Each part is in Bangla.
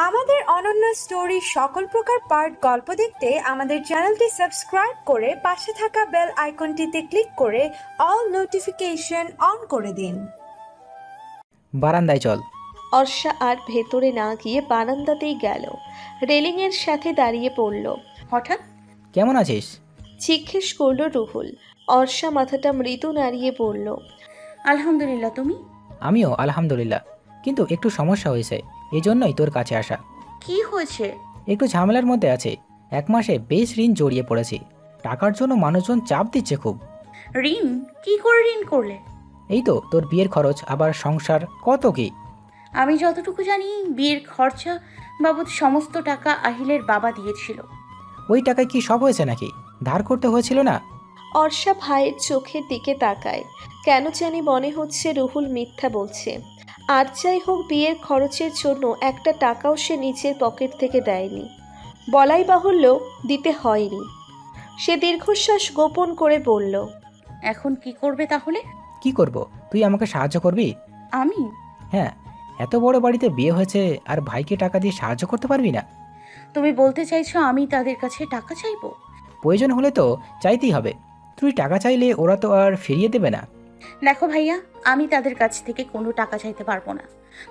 আমাদের অনন্য স্টোরি সকল প্রকার পার্ট গল্প দেখতে আমাদের চ্যানেলটি সাবস্ক্রাইব করে পাশে থাকা বেল আইকনটিতে ক্লিক করে অল নোটিফিকেশন অন করে দিন। বারান্দায় চল। অর্ষা আর ভেতরে না গিয়ে বারান্দাতেই গেল। রেলিংয়ের সাথে দাঁড়িয়ে পড়ল। হঠাৎ কেমন আছিস? জিজ্ঞেস করল রুহুল। অর্ষা মাথাটা মৃদু নাড়িয়ে বলল, আলহামদুলিল্লাহ। তুমি? আমিও আলহামদুলিল্লাহ, কিন্তু একটু সমস্যা হয়েছে, এই জন্যই তোর কাছে আসা। কি হয়েছে? একটু ঝামেলার মধ্যে আছে। 1 মাসে বেশ ঋণ জড়িয়ে পড়েছি। টাকার জন্য মানুষজন চাপ দিচ্ছে খুব। ঋণ? কি করে ঋণ করলে? এই তো তোর বিয়ের খরচ, আবার সংসার, কত কি। আমি যতটুকু জানি বিয়ের খরচা বাবদ সমস্ত টাকা আহিলের বাবা দিয়েছিল। ওই টাকায় কি সব হয়েছে নাকি? ধার করতে হয়েছিল না? অর্ষা ভাইয়ের চোখের দিকে তাকায়। কেন জানি মনে হচ্ছে রুহুল মিথ্যা বলছে। আর যাই হোক, বিয়ের খরচের জন্য একটা টাকাও সে নিজের পকেট থেকে দেয়নি। বলাই বাহুল্য, দিতে হয়নি। সে দীর্ঘশ্বাস গোপন করে বলল, এখন কি করবে তাহলে? কি করব? তুই আমাকে সাহায্য করবি? আমি? হ্যাঁ, এত বড় বাড়িতে বিয়ে হয়েছে আর ভাইকে টাকা দিয়ে সাহায্য করতে পারবি না? তুমি বলতে চাইছো আমি তাদের কাছে টাকা চাইবো? প্রয়োজন হলে তো চাইতেই হবে। তুই টাকা চাইলে ওরা তো আর ফিরিয়ে দেবে না। দেখো ভাইয়া, আমি তাদের কাছ থেকে কোনো টাকা চাইতে পারবো না।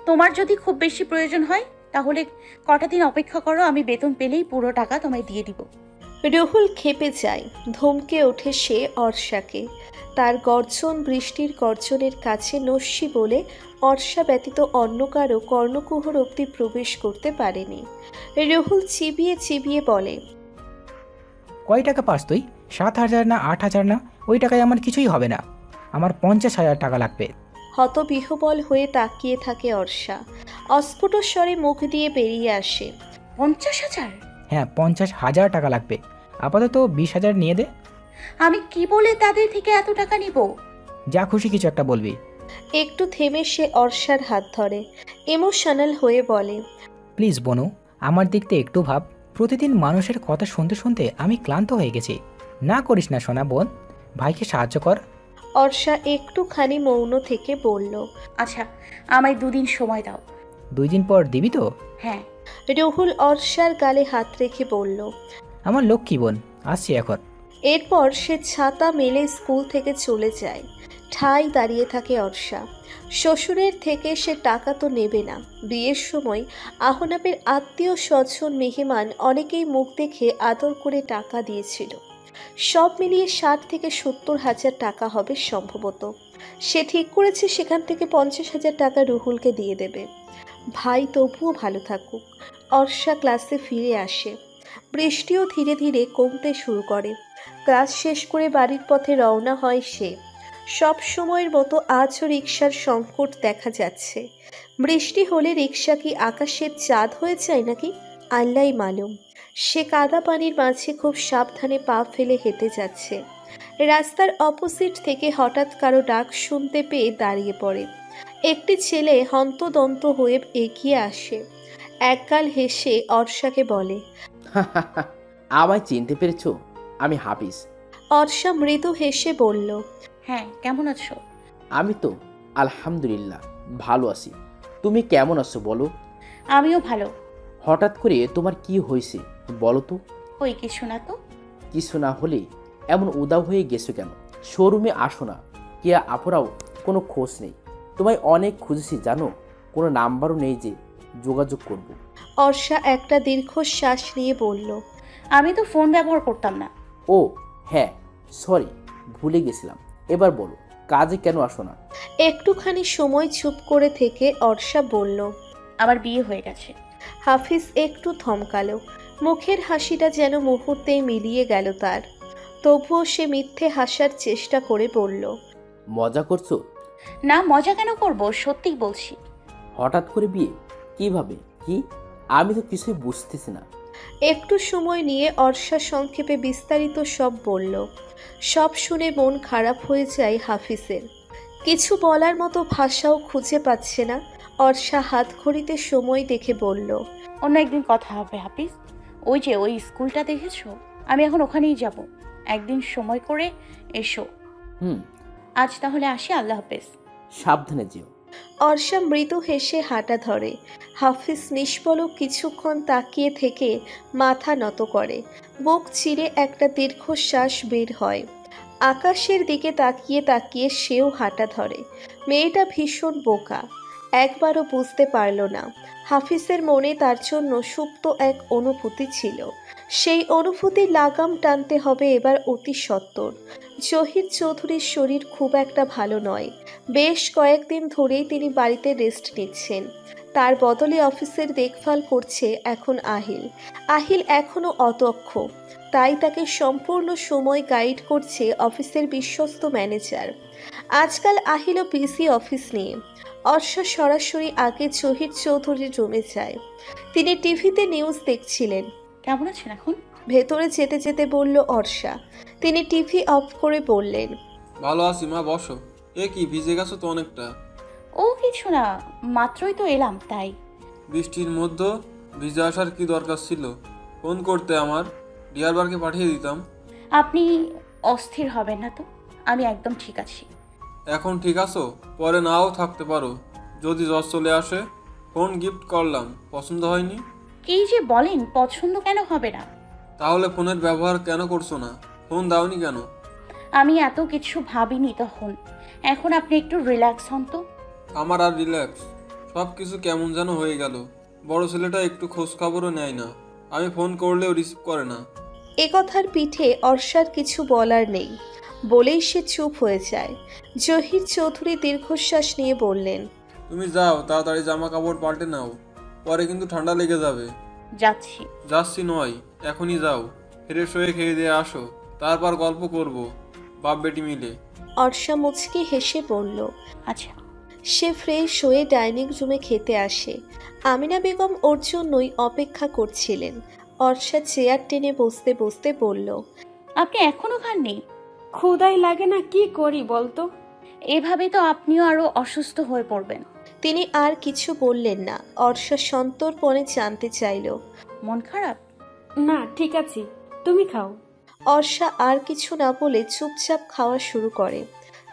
তোমার যদি খুব বেশি প্রয়োজন হয় তাহলে কটা দিন অপেক্ষা করো, আমি বেতন পেলেই পুরো টাকা তোমায় দিয়ে দিব। রুহুল ক্ষেপে যায়। ধমকে ওঠে সে অর্ষাকে। তার গর্জন বৃষ্টির গর্জনের কাছে নস্যি বলে অর্ষা ব্যতীত অন্য কারো কর্ণকুহর অবধি প্রবেশ করতে পারেনি। রুহুল চিবিয়ে চিবিয়ে বলে, কয় টাকা পাস তুই? 7,000 না 8,000 না? ওই টাকায় আমার কিছুই হবে না। আমার 50,000 টাকা লাগবে। হতবিহ্বল হয়ে তাকিয়ে থাকে অর্ষা। অস্ফুট স্বরে মুখ দিয়ে বেরিয়ে আসে, 50,000? হ্যাঁ, 50,000 টাকা লাগবে। আপাতত 20,000 নিয়ে দে। আমি কি বলে তাদের থেকে এত টাকা নিব? যা খুশি কিছু একটা বলবি। একটু থেমে সে অর্ষার হাত ধরে ইমোশনাল হয়ে বলে, প্লিজ বনু, আমার দিক থেকে একটু ভাব। প্রতিদিন মানুষের কথা শুনতে শুনতে আমি ক্লান্ত হয়ে গেছি। না করিস না সোনা বোন, ভাইকে সাহায্য কর। অর্ষা একটুখানি মৌন থেকে বলল, আচ্ছা, আমায় 2 দিন সময় দাও। 2 দিন পর দিবি তো? হ্যাঁ। রুহুল অর্ষার গালে হাত রেখে বলল, আমার লক্ষ্মী বোন, আসছি এখন। এরপর সে ছাতা মেলে স্কুল থেকে চলে যায়। ঠাই দাঁড়িয়ে থাকে অর্ষা। শ্বশুরের থেকে সে টাকা তো নেবে না। বিয়ের সময় আহনাবের আত্মীয় স্বজন মেহমান অনেকেই মুখ দেখে আদর করে টাকা দিয়েছিল। সব মিলিয়ে 60 থেকে 70,000 টাকা হবে সম্ভবত। সে ঠিক করেছে সেখান থেকে 50,000 টাকা রুহুলকে দিয়ে দেবে। ভাই তবুও ভালো থাকুক। অর্ষা ক্লাসে ফিরে আসে। বৃষ্টিও ধীরে ধীরে কমতে শুরু করে। ক্লাস শেষ করে বাড়ির পথে রওনা হয় সে। সব সময়ের মতো আজও রিকশার সংকট দেখা যাচ্ছে। বৃষ্টি হলে রিকশা কি আকাশের চাঁদ হয়ে যায় নাকি আল্লাহই মালুম। সে কাদা পানির মাঝে খুব সাবধানে পা ফেলে হেঁটে যাচ্ছে। রাস্তার অপোজিট থেকে হঠাৎ কারো ডাক শুনতে পেয়ে দাঁড়িয়ে পড়ে। একটি ছেলে হন্তদন্ত হয়ে এগিয়ে আসে। একগাল হেসে অর্ষাকে বলে, আমায় চিনতে পেরেছো? আমি হাফিজ। অর্ষা মৃদু হেসে বলল, হ্যাঁ, কেমন আছো? আমি তো আলহামদুলিল্লাহ ভালো আছি। তুমি কেমন আছো বলো? আমিও ভালো। হঠাৎ করে তোমার কি হয়েছে বলো তো? ওই কিছু না তো। কিছু না হলে এমন উদাও হয়ে গেছো কেন? শোরুমে আসো না। কেয়া আপুরাও কোনো খোঁজ নেই। তোমায় অনেক খুঁজেছি জানো, কোনো নাম্বারও নেই যে যোগাযোগ করব। অর্ষা একটা দীর্ঘশ্বাস নিয়ে বলল, আমি তো ফোন ব্যবহার করতাম না। ও হ্যাঁ, সরি, ভুলে গেছিলাম। এবার বলো, কাজে কেন আসো না? একটুখানি সময় চুপ করে থেকে অর্ষা বলল, আমার বিয়ে হয়ে গেছে। হাফিজ একটু থমকালো। মুখের হাসিটা যেন মুহূর্তেই মিলিয়ে গেল তার। তবুও সে মিথ্যে হাসার চেষ্টা করে বলল, মজা করছো? না, মজা কেন করব, সত্যিই বলছি। হঠাৎ করে বিয়ে? কিভাবে? কি? আমি তো কিছুই বুঝতেছি না। একটু সময় নিয়ে অর্ষা সংক্ষেপে বিস্তারিত সব বলল। সব শুনে মন খারাপ হয়ে যায় হাফিজের। কিছু বলার মতো ভাষাও খুঁজে পাচ্ছে না। অর্ষা হাত ঘড়িতে সময় দেখে বলল, অন্য একদিন কথা হবে হাফিজ। ওই যে ওই স্কুলটা দেখেছো, আমি এখন ওখানেই যাব। একদিন সময় করে এসো। হুম। আজ তাহলে আসি, আল্লাহ হাফেজ। সাবধানে যেও। অর্ষা মৃদু হেসে হাঁটা ধরে। হাফিজ নিষ্পলক কিছুক্ষণ তাকিয়ে থেকে মাথা নত করে। বুক চিরে একটা দীর্ঘশ্বাস বের হয়। আকাশের দিকে তাকিয়ে তাকিয়ে সেও হাঁটা ধরে। মেয়েটা ভীষণ বোকা, একবারও বুঝতে পারল না হাফিজের মনে তার জন্য সুপ্ত এক অনুভূতি ছিল। সেই অনুভূতির লাগাম টানতে হবে এবার অতি সত্বর। জহির চৌধুরীর শরীর খুব একটা ভালো নয়। বেশ কয়েকদিন ধরেই তিনি বাড়িতে রেস্ট নিচ্ছেন। তার বদলে অফিসের দেখভাল করছে এখন আহিল। আহিল এখনও অদক্ষ, তাই তাকে সম্পূর্ণ সময় গাইড করছে অফিসের বিশ্বস্ত ম্যানেজার। আজকাল আহিলও বিজি অফিস নিয়ে। অর্ষা সরাসরি আগে জহির চৌধুরীর রুমে যায়। তিনি টিভিতে নিউজ দেখছিলেন। কেমন আছেন এখন? ভেতরে যেতে যেতে বলল অর্ষা। তিনি টিভি অফ করে বললেন, ভালো আছি মা, বসো। এ কি ভিজে গেছো তো অনেকটা? ও কিছু না, মাত্রই তো এলাম তাই। বৃষ্টির মধ্যে ভিজে আসার কি দরকার ছিল? ফোন করতে, আমার ডিয়ারবারকে পাঠিয়ে দিতাম। আপনি অস্থির হবেন না তো, আমি একদম ঠিক আছি। এখন ঠিক আছো? পরে নাও থাকতে পারো যদি জ্বর চলে আসে। ফোন গিফট করলাম, পছন্দ হয়নি? কি যে বলেন, পছন্দ কেন হবে না? তাহলে ফোনের ব্যবহার কেন করছো না? ফোন দাওনি কেন? আমি এত কিছু ভাবিনি তখন। এখন আপনি একটু রিল্যাক্স হন তো। আমার আর রিল্যাক্স? সব কিছু কেমন যেন হয়ে গেল। বড় ছেলেটা একটু খোঁজ খবরও নেয় না, আমি ফোন করলেও রিসিভ করে না। এ কথার পিঠে অর্ষার কিছু বলার নেই, বলেই সে চুপ হয়ে যায়। জহির চৌধুরী দীর্ঘশ্বাস নিয়ে বললেন, তুমি যাও, তাড়াতাড়ি জামা কাপড় পাল্টে নাও, পরে কিন্তু ঠান্ডা লেগে যাবে। যাচ্ছি। যাচ্ছি নয়, এখনই যাও। ফ্রেশ হয়ে খেয়ে দিয়ে আসো, তারপর গল্প করব বাপ বেটি মিলে। অর্ষা মুচকি হেসে বলল। আচ্ছা। সে ফ্রেশ হয়ে ডাইনিং রুমে খেতে আসে। আমিনা বেগম ওর জন্যই অপেক্ষা করছিলেন। অর্ষা চেয়ার টেনে বসতে বসতে বলল, আপনি এখনো খাননি? ক্ষুধাই লাগে না, কি করি বলতো? এভাবে তো আপনিও আরো অসুস্থ হয়ে পড়বেন। তিনি আর কিছু বললেন না। অর্ষা সন্তর্পণে জানতে চাইল, মন খারাপ? না, ঠিক আছে, তুমি খাও। অর্ষা আর কিছু না বলে চুপচাপ খাওয়া শুরু করে।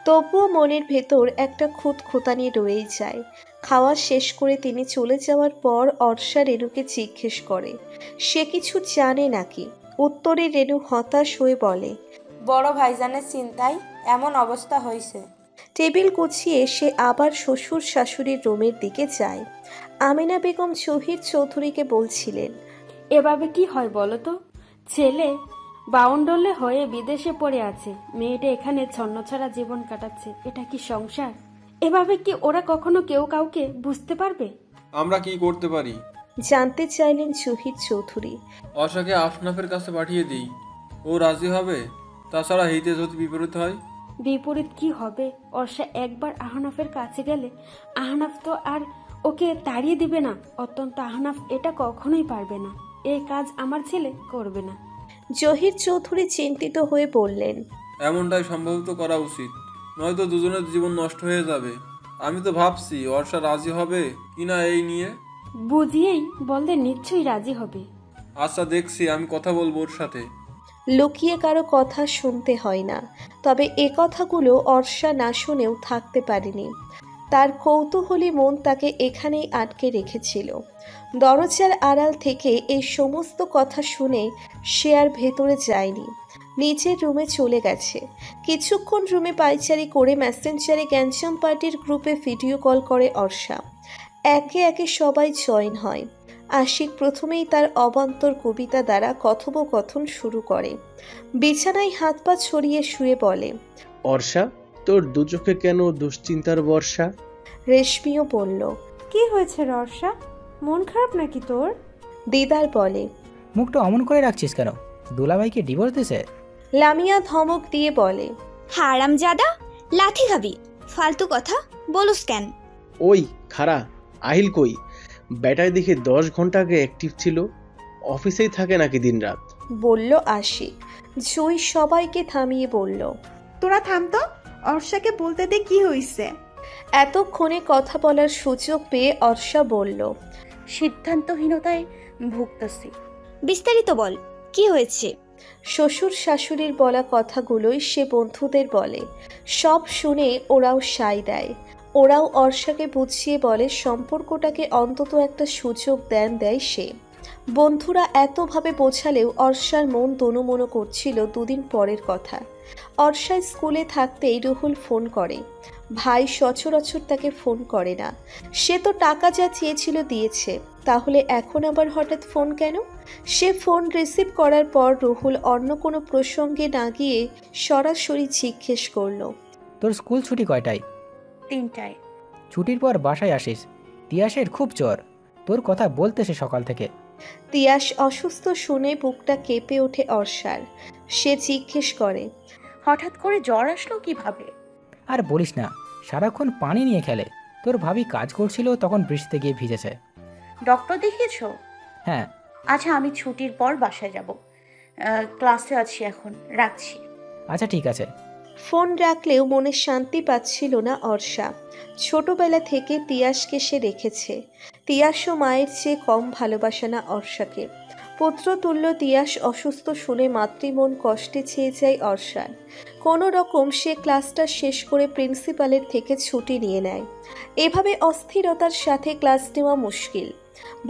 তবুও মনের ভেতর একটা খুঁতখুঁতানি রয়েই যায়। খাওয়া শেষ করে তিনি চলে যাওয়ার পর অর্ষা রেণুকে জিজ্ঞেস করে সে কিছু জানে নাকি। উত্তরে রেণু হতাশ হয়ে বলে, বড় ভাইজানের চিন্তায় এমন অবস্থা হয়েছে। টেবিল গুছিয়ে সে আবার শ্বশুর শাশুড়ির রুমের দিকে যায়। আমিনা বেগম জহির চৌধুরীকে বলছিলেন, এভাবে কি হয় বলো তো? ছেলে বাউন্ডলে হয়ে বিদেশে পড়ে আছে, মেয়েটা এখানে ছন্নছাড়া জীবন কাটাচ্ছে। এটা কি সংসার? এভাবে কি ওরা কখনো কেউ কাউকে বুঝতে পারবে? আমরা কি করতে পারি জানতে চাইলেন জহির চৌধুরী। অর্ষাকে আফনাফের কাছে পাঠিয়ে দিই, ও রাজি হবে। তাছাড়া হিতে যদি বিপরীত হয়? বিপরীত কি হবে? অর্ষা একবার আহনাফের কাছে গেলে আহনাফ তো আর ওকে তাড়িয়ে দিবে না। অত্যন্ত আহনাফ এটা কখনোই পারবে না। এই কাজ আমার ছেলে করবে না। জহির চৌধুরী চিন্তিত হয়ে বললেন, এমনটাই সম্ভবত করা উচিত, নয়তো দুজনের জীবন নষ্ট হয়ে যাবে। আমি তো ভাবছি অর্ষা রাজি হবে কিনা এই নিয়ে। বুঝিয়েই বললে নিশ্চয়ই রাজি হবে। আচ্ছা, দেখছি, আমি কথা বলবো ওর সাথে। লুকিয়ে কারো কথা শুনতে হয় না। তবে এ কথাগুলো অর্ষা না শুনেও থাকতে পারেনি। তার কৌতূহলী মন তাকে এখানেই আটকে রেখেছিল। দরজার আড়াল থেকে এই সমস্ত কথা শুনে সে আর ভেতরে যায়নি, নিজের রুমে চলে গেছে। কিছুক্ষণ রুমে পায়চারি করে মেসেঞ্জারে গ্যাঞ্জাম পার্টির গ্রুপে ভিডিও কল করে অর্ষা। একে একে সবাই জয়েন হয়। আশিক প্রথমেই তার অবান্তর কবিতা দ্বারা কথোপকথন শুরু করে। বিছানায় হাত পা ছড়িয়ে শুয়ে বলে, অর্ষা, তোর দু চোখে কেন দুশ্চিন্তার বর্ষা? রেশমিও বলল, কি হয়েছে রর্ষা, মন খারাপ নাকি তোর? দিদার বলে, মুখটা অমন করে রাখছিস কেন? দুলাভাইকে ডিভোর্স দিছে? লামিয়া ধমক দিয়ে বলে, হারামজাদা, লাথি খাবি। ফালতু কথা বলুস কেন? ওই খারা, আহিল কই? ব্যাটায় দেখে 10 ঘন্টা আগে অ্যাক্টিভ ছিল, অফিসেই থাকে নাকি দিনরাত? বলল আশিক। জয় সবাইকে থামিয়ে বলল, তোরা থাম তো, অর্ষাকে বলতে দে কি হইছে। এতক্ষণে কথা বলার সুযোগ পেয়ে অর্ষা বলল, সিদ্ধান্তহীনতায় ভুগতেছি। বিস্তারিত বল, কি হয়েছে? শ্বশুর শাশুড়ির বলা কথাগুলোই সে বন্ধুদের বলে। সব শুনে ওরাও সায় দেয়। ওরাও অর্ষাকে বুঝিয়ে বলে সম্পর্কটাকে অন্তত একটা সুযোগ দেয় সে। বন্ধুরা এতভাবে বোঝালেও অর্ষার মন দোনোমনো করছিল দুদিন পরের কথা। অর্ষা স্কুলে থাকতেই রুহুল ফোন করে। ভাই সচরাচর তাকে ফোন করে না। সে তো টাকা যা চেয়েছিল দিয়েছে, তাহলে এখন আবার হঠাৎ ফোন কেন? সে ফোন রিসিভ করার পর রুহুল অন্য কোনো প্রসঙ্গে না গিয়ে সরাসরি জিজ্ঞেস করলো, তোর স্কুল ছুটি কয়টায়? 3টায়। ছুটির পর বাসায় আসিস। তিয়াসের খুব জ্বর, তোর কথা বলতেছে সকাল থেকে। তিয়াস অসুস্থ শুনে বুকটা কেঁপে ওঠে অর্ষার। সে জিজ্ঞেস করে, হঠাৎ করে জ্বর আসলো কিভাবে? আর বলিস না, সারাক্ষণ পানি নিয়ে খেলে। তোর ভাবি কাজ করছিল, তখন বৃষ্টিতে গিয়ে ভিজেছে। ডক্টর দেখিয়েছো? হ্যাঁ। আচ্ছা, আমি ছুটির পর বাসায় যাব। ক্লাসে আছি এখন, রাখছি। আচ্ছা ঠিক আছে। ফোন রাখলেও মনে শান্তি পাচ্ছিল না অর্ষা। ছোটবেলা থেকে তিয়াসকে সে রেখেছে। তিয়াসও মায়ের চেয়ে কম ভালোবাসে না অর্ষাকে। পুত্রতুল্য তিয়াস অসুস্থ শুনে মাতৃমন কষ্টে চেয়ে যায় অর্ষার। কোনো রকম সে ক্লাসটা শেষ করে প্রিন্সিপালের থেকে ছুটি নিয়ে নেয়। এভাবে অস্থিরতার সাথে ক্লাস নেওয়া মুশকিল।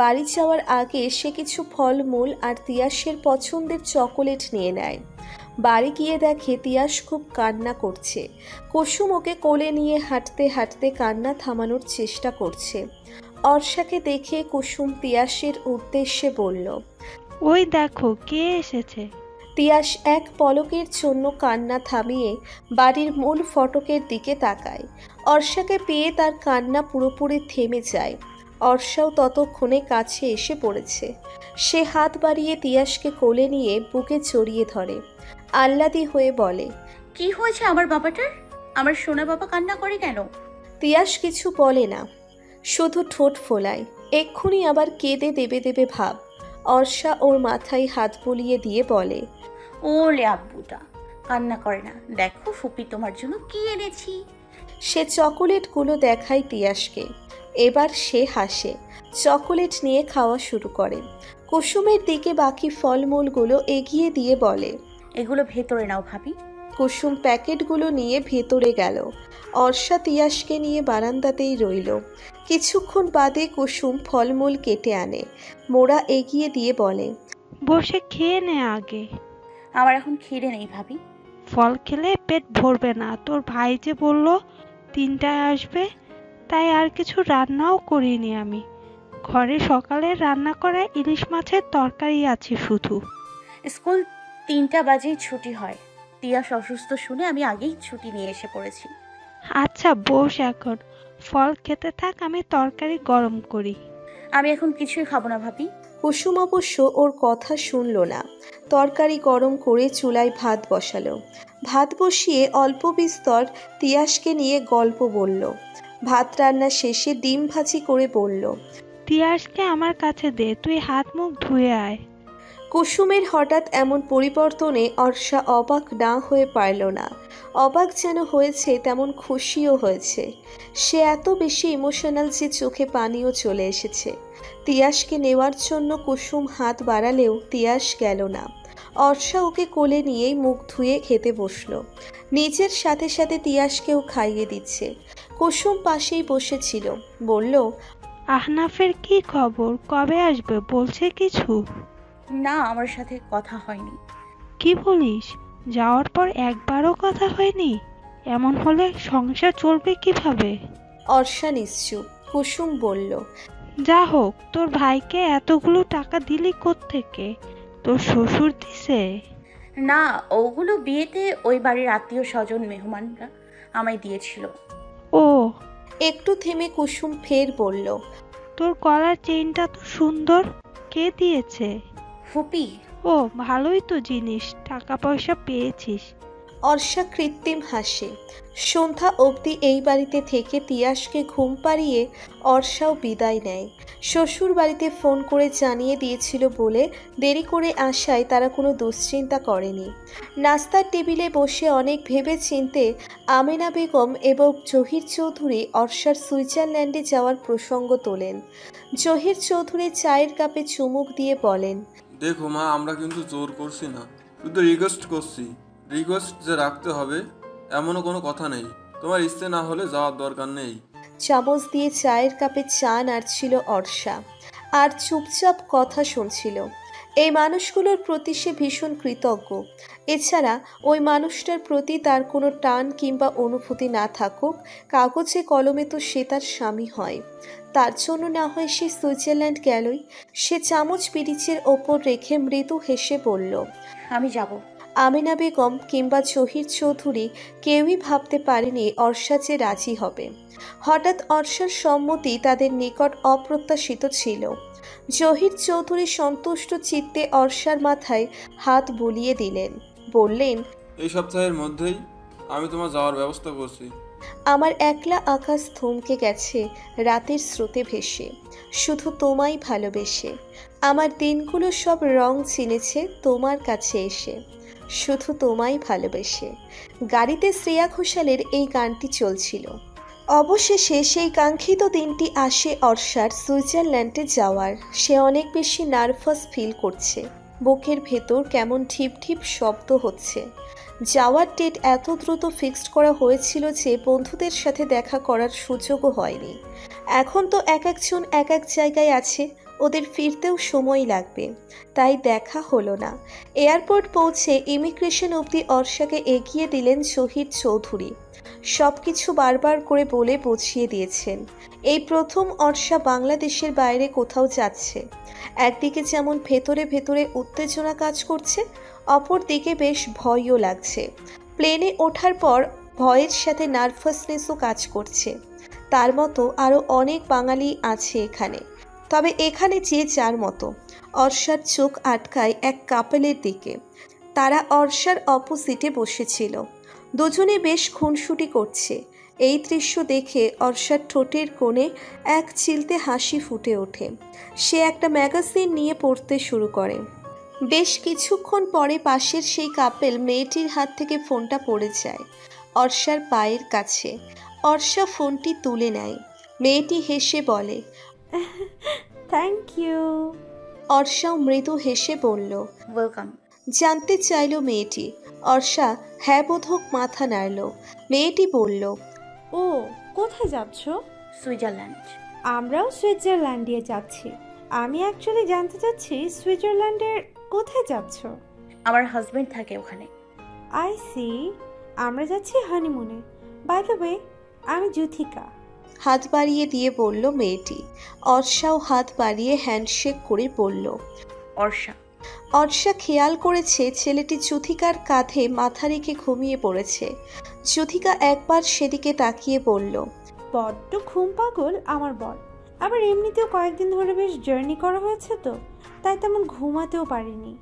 বাড়ি যাওয়ার আগে সে কিছু ফলমূল আর তিয়াসের পছন্দের চকোলেট নিয়ে নেয়। বাড়ি গিয়ে দেখে তিয়াস খুব কান্না করছে। কুসুম ওকে কোলে নিয়ে হাঁটতে হাঁটতে কান্না থামানোর চেষ্টা করছে। অর্ষাকে দেখে কুসুম তিয়াসের উদ্দেশ্যে বলল, ওই দেখো কে এসেছে। তিয়াস এক পলকের জন্য কান্না থামিয়ে বাড়ির মূল ফটকের দিকে তাকায়। অর্ষাকে পেয়ে তার কান্না পুরোপুরি থেমে যায়। অর্ষাও ততক্ষণে কাছে এসে পড়েছে। সে হাত বাড়িয়ে তিয়াসকে কোলে নিয়ে বুকে জড়িয়ে ধরে। আহ্লাদি হয়ে বলে, কি হয়েছে আমার বাবাটার? আমার সোনা বাবা কান্না করে কেন? তিয়াস কিছু বলে না, শুধু ঠোঁট ফোলায়। এক্ষুনি আবার কেঁদে দেবে ভাব। অর্ষা ওর মাথায় হাত বুলিয়ে দিয়ে বলে, ওলে আব্বুটা কান্না করে না, দেখো ফুপি তোমার জন্য কি এনেছি। সে চকোলেটগুলো দেখায় তিয়াসকে। এবার সে হাসে, চকোলেট নিয়ে খাওয়া শুরু করে। কুসুমের দিকে বাকি ফলমূলগুলো এগিয়ে দিয়ে বলে, এগুলো ভেতরে নাও ভাবি। কুসুম প্যাকেটগুলো নিয়ে ভেতরে গেল। অর্ষা তিয়াসকে নিয়ে বারান্দাতেই রইল। কিছুক্ষণ বাদে কুসুম ফলমূল কেটে আনে। মোড়া এগিয়ে দিয়ে বলে, বসে খেয়ে নে আগে। আমার এখন খিদে নেই ভাবি। ফল খেলে পেট ভরবে না। তোর ভাই যে বলল 3টায় আসবে, তাই আর কিছু রান্নাও করিনি আমি। ঘরে সকালে রান্না করা ইলিশ মাছের তরকারি আছে শুধু। স্কুল 3টা বাজেই ছুটি হয়। তিয়াস অসুস্থ শুনে আমি আগেই ছুটি নিয়ে এসে পড়েছি। আচ্ছা বস এখন, ফল খেতে থাক, আমি তরকারি গরম করি। আমি এখন কিছুই খাবো না ভাবি। কুসুম অবশ্য ওর কথা শুনল না। তরকারি গরম করে চুলায় ভাত বসালো। ভাত বসিয়ে অল্প বিস্তর তিয়াসকে নিয়ে গল্প বলল। ভাত রান্না শেষে ডিম ভাজি করে বলল, তিয়াসকে আমার কাছে দে, তুই হাত মুখ ধুয়ে আয়। কুসুমের হঠাৎ এমন পরিবর্তনে অর্ষা অবাক না হয়ে পারল না। অবাক যেন হয়েছে, তেমন খুশিও হয়েছে। সে এত বেশি ইমোশনাল যে চোখে পানিও চলে এসেছে। তিয়াসকে নেওয়ার জন্য কুসুম হাত বাড়ালেও তিয়াস গেল না। অর্ষা ওকে কোলে নিয়েই মুখ ধুয়ে খেতে বসলো। নিজের সাথে সাথে তিয়াসকেও খাইয়ে দিচ্ছে। কুসুম পাশেই বসেছিল, বলল, আহনাফের কি খবর, কবে আসবে বলছে কিছু? না, আমার সাথে কথা হয়নি। কি বলিস? যাওয়ার পর একবারও কথা হয়নি? এমন হলে সংসার চলবে কিভাবে? অর্ষা নিশ্চুপ। কুসুম বলল, যা হোক, তোর ভাইকে এতগুলো টাকা দিলি কোত্থেকে? তোর শ্বশুর দিছে? না, ওগুলো বিয়েতে ওই বাড়ির আত্মীয় স্বজন মেহমানরা আমায় দিয়েছিল। ও। একটু থেমে কুসুম ফের বলল, তোর গলার চেইনটা তো সুন্দর, কে দিয়েছে? ফুপি। ও, ভালোই তো জিনিস, টাকা পয়সা পেয়েছিস। অর্ষা কৃত্রিম হাসে। সন্ধ্যা অবধি এই বাড়িতে থেকে তিয়াসকে ঘুম পাড়িয়ে অর্ষাও বিদায় নেয়। শ্বশুর বাড়িতে ফোন করে জানিয়ে দিয়েছিল বলে দেরি করে আসায় তারা কোনো দুশ্চিন্তা করেনি। নাস্তার টেবিলে বসে অনেক ভেবে চিনতে আমেনা বেগম এবং জহির চৌধুরী অর্ষার সুইজারল্যান্ডে যাওয়ার প্রসঙ্গ তোলেন। জহির চৌধুরী চায়ের কাপে চুমুক দিয়ে বলেন, দেখো মা, আমরা কিন্তু জোর করছি না, শুধু রিকোয়েস্ট করছি। রিকোয়েস্ট যে রাখতে হবে এমনও কোনো কথা নেই। তোমার ইচ্ছে না হলে যাওয়ার দরকার নেই। চামচ দিয়ে চায়ের কাপে চা নাড়ছিল অর্ষা, আর চুপচাপ কথা শুনছিল। এই মানুষগুলোর প্রতি সে ভীষণ কৃতজ্ঞ। এছাড়া ওই মানুষটার প্রতি তার কোনো টান কিংবা অনুভূতি না থাকুক, কাগজে কলমে তো সে তার স্বামী হয়। তার জন্য না হয় সে সুইজারল্যান্ড গেলই। সে চামচ পিরিচের ওপর রেখে মৃদু হেসে বলল, আমি যাব। আমিনা বেগম কিংবা জহির চৌধুরী কেউই ভাবতে পারেনি অর্ষা যে রাজি হবে। হঠাৎ অর্ষার সম্মতি তাদের নিকট অপ্রত্যাশিত ছিল। জহির চৌধুরী সন্তুষ্ট চিত্তে অর্ষার মাথায় হাত বুলিয়ে দিলেন, বললেন, এই সপ্তাহের মধ্যেই আমি তোমার যাওয়ার ব্যবস্থা করছি। আমার একলা আকাশ থমকে গেছে রাতের স্রোতে ভেসে, শুধু তোমায় ভালোবেসে। আমার দিনগুলো সব রং চিনেছে তোমার কাছে এসে, শুধু তোমায় ভালোবেসে। গাড়িতে শ্রেয়া ঘোষালের এই গানটি চলছিল। অবশেষে সেই কাঙ্ক্ষিত দিনটি আসে অর্ষার সুইজারল্যান্ডে যাওয়ার। সে অনেক বেশি নার্ভাস ফিল করছে, বুকের ভেতর কেমন ঢিপ ঢিপ শব্দ হচ্ছে। যাওয়ার ডেট এত দ্রুত ফিক্সড করা হয়েছিল যে বন্ধুদের সাথে দেখা করার সুযোগও হয়নি। এখন তো এক একজন এক এক জায়গায় আছে, ওদের ফিরতেও সময় লাগবে, তাই দেখা হলো না। এয়ারপোর্ট পৌঁছে ইমিগ্রেশন অবধি অর্ষাকে এগিয়ে দিলেন জহির চৌধুরী। সব কিছু বারবার করে বলে বুঝিয়ে দিয়েছেন। এই প্রথম অর্ষা বাংলাদেশের বাইরে কোথাও যাচ্ছে। একদিকে যেমন ভেতরে ভেতরে উত্তেজনা কাজ করছে, অপরদিকে বেশ ভয়ও লাগছে। প্লেনে ওঠার পর ভয়ের সাথে নার্ভাসনেসও কাজ করছে। তার মতো আরও অনেক বাঙালি আছে এখানে, তবে এখানে যে যার মতো। অর্ষার চোখ আটকায় এক কাপেলের দিকে। তারা অর্ষার অপোজিটে বসেছিল। দুজনে বেশ খুনসুটি করছে। এই দৃশ্য দেখে অর্ষার ঠোঁটের কোণে এক চিলতে হাসি ফুটে ওঠে। সে একটা ম্যাগাজিন নিয়ে পড়তে শুরু করে। বেশ কিছুক্ষণ পরে পাশের সেই কাপেল মেয়েটির হাত থেকে ফোনটা পড়ে যায় অর্ষার পায়ের কাছে। অর্ষা ফোনটি তুলে নেয়। মেয়েটি হেসে বলে, থ্যাংক ইউ। অর্ষাও মৃদু হেসে বলল, ওয়েলকাম। জানতে চাইল মেয়েটি। অর্ষা হ্যাঁ বোধক মাথা নাড়ল। মেয়েটি বলল, ও কোথায় যাচ্ছ? সুইজারল্যান্ড। আমরাও সুইজারল্যান্ডে যাচ্ছি। আমি অ্যাকচুয়ালি জানতে চাচ্ছি সুইজারল্যান্ডের কোথায় যাচ্ছ? আমার হাজবেন্ড থাকে ওখানে। I see. আমরা যাচ্ছি হানিমুনে। বাই দ্য ওয়ে, আমি যুথিকা। হাত বাড়িয়ে দিয়ে বলল মেয়েটি। অর্ষাও হাত বাড়িয়ে হ্যান্ডশেক করে বলল, অর্ষা। অর্ষা খেয়াল করেছে ছেলেটি যুথিকার কাঁধে মাথা রেখে ঘুমিয়ে পড়েছে। যুথিকা একবার সেদিকে তাকিয়ে বলল, বড্ড ঘুম পাগল আমার বর। আবার এমনিতেও কয়েকদিন ধরে বেশ জার্নি করা হয়েছে তো, তাই তেমন ঘুমাতেও পারিনি।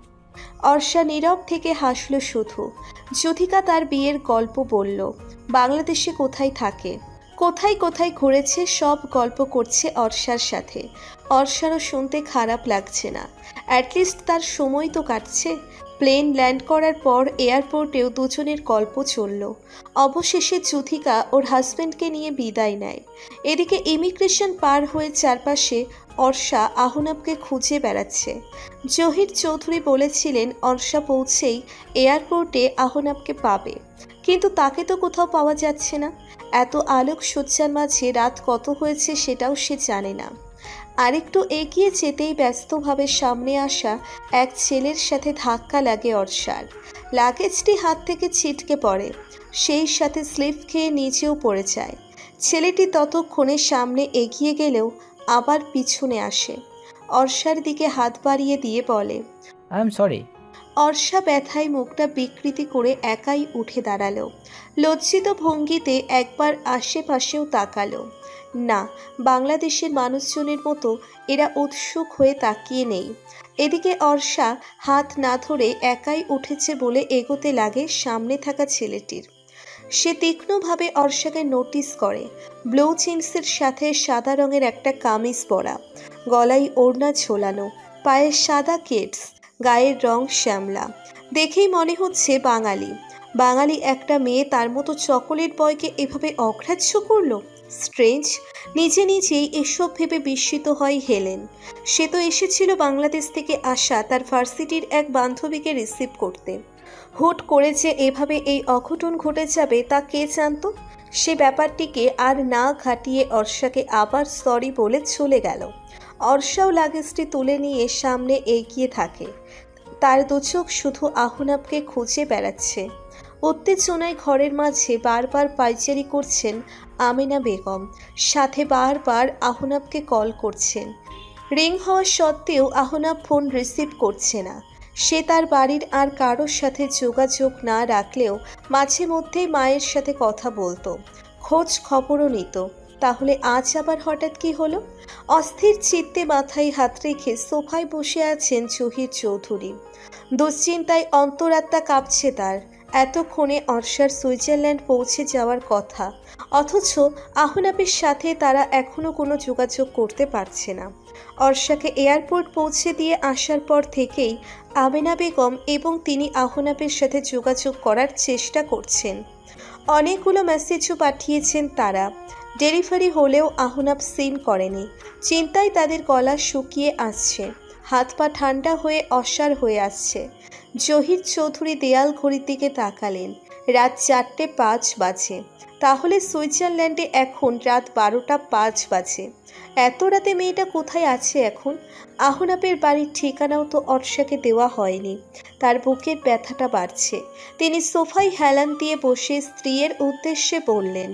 অর্ষা নীরব থেকে হাসল শুধু। যুথিকা তার বিয়ের গল্প বলল। বাংলাদেশে কোথায় থাকে, কোথায় কোথায় ঘুরেছে, সব গল্প করছে অর্ষার সাথে। অর্ষারও শুনতে খারাপ লাগছে না। অ্যাটলিস্ট তার সময় তো কাটছে। প্লেন ল্যান্ড করার পর এয়ারপোর্টেও দুজনের গল্প চলল। অবশেষে যুথিকা ওর হাজব্যান্ডকে নিয়ে বিদায় নেয়। এদিকে ইমিগ্রেশন পার হয়ে চারপাশে অর্ষা আহনাবকে খুঁজে বেড়াচ্ছে। জহির চৌধুরী বলেছিলেন অর্ষা পৌঁছেই এয়ারপোর্টে আহনাবকে পাবে, কিন্তু তাকে তো কোথাও পাওয়া যাচ্ছে না। এত আলোক সজ্জার মাঝে রাত কত হয়েছে সেটাও সে জানে না। আরেকটু এগিয়ে যেতেই ব্যস্তভাবে সামনে আসা এক ছেলের সাথে ধাক্কা লাগে অর্ষার। লাগেজটি হাত থেকে ছিটকে পড়ে, সেই সাথে স্লিপ খেয়ে নিচেও পড়ে যায়। ছেলেটি ততক্ষণে সামনে এগিয়ে গেলেও আবার পিছনে আসে। অর্ষার দিকে হাত বাড়িয়ে দিয়ে বলে, আই এম সরি। অর্ষা ব্যথায় মুখটা বিকৃতি করে একাই উঠে দাঁড়ালো। লজ্জিত ভঙ্গিতে একবার আশেপাশেও তাকালো। না, বাংলাদেশের মানুষজনের মতো এরা উৎসুক হয়ে তাকিয়ে নেই। এদিকে অর্ষা হাত না ধরে একাই উঠেছে বলে এগোতে লাগে সামনে থাকা ছেলেটির। সে তীক্ষ্ণভাবে অর্ষাকে নোটিস করে। ব্লু জিন্সের সাথে সাদা রঙের একটা কামিজ পরা, গলায় ওড়না ঝোলানো, পায়ে সাদা কেটস, গায়ের রং শ্যামলা। দেখেই মনে হচ্ছে বাঙালি। বাঙালি একটা মেয়ে তার মতো চকোলেট বয়কে এভাবে অগ্রাহ্য করলো। স্ট্রেঞ্জ। নিজে নিজেই এসব ভেবে বিস্মিত হয় হেলেন। সে তো এসেছিল বাংলাদেশ থেকে আসা তার ভার্সিটির এক বান্ধবীকে রিসিভ করতে। হুট করে যে এভাবে এই অঘটন ঘটে যাবে তা কে জানত। সে ব্যাপারটিকে আর না ঘাটিয়ে অর্ষাকে আবার সরি বলে চলে গেল। অর্ষাও লাগেজটি তুলে নিয়ে সামনে এগিয়ে থাকে। তার দুচোখ শুধু আহনাবকে খুঁজে বেড়াচ্ছে। উত্তেজনায় ঘরের মাঝে বারবার পায়চারি করছেন আমেনা বেগম, সাথে বারবার আহনাবকে কল করছেন। রিং হওয়া সত্ত্বেও আহনাব ফোন রিসিভ করছে না। সে তার বাড়ির আর কারোর সাথে যোগাযোগ না রাখলেও মাঝে মধ্যেই মায়ের সাথে কথা বলতো, খোঁজ খবরও নিত। তাহলে আজ আবার হঠাৎ কি হলো? অস্থির চিত্তে মাথায় হাত রেখে সোফায় বসে আছেন জহির চৌধুরী। দুশ্চিন্তায় অন্তরাত্মা কাঁপছে তার। এতক্ষণে অর্ষার সুইজারল্যান্ড পৌঁছে যাওয়ার কথা, অথচ আহনাবের সাথে তারা এখনও কোনো যোগাযোগ করতে পারছে না। অর্ষাকে এয়ারপোর্ট পৌঁছে দিয়ে আসার পর থেকেই আমেনা বেগম এবং তিনি আহনাবের সাথে যোগাযোগ করার চেষ্টা করছেন। অনেকগুলো মেসেজও পাঠিয়েছেন তারা। ডেলিভারি হলেও আহনাব সিন করেনি। চিন্তায় তাদের গলা শুকিয়ে আসছে, হাত পা ঠান্ডা হয়ে অসাড় হয়ে আসছে। জহির চৌধুরী দেয়াল ঘড়ির দিকে তাকালেন। রাত 4:05 বাজে। তাহলে সুইজারল্যান্ডে এখন রাত 12:05 বাজে। এত রাতে মেয়েটা কোথায় আছে এখন? আহনাবের বাড়ির ঠিকানাও তো অর্ষাকে দেওয়া হয়নি। তার বুকের ব্যথাটা বাড়ছে। তিনি সোফায় হেলান দিয়ে বসে স্ত্রীর উদ্দেশ্যে বললেন,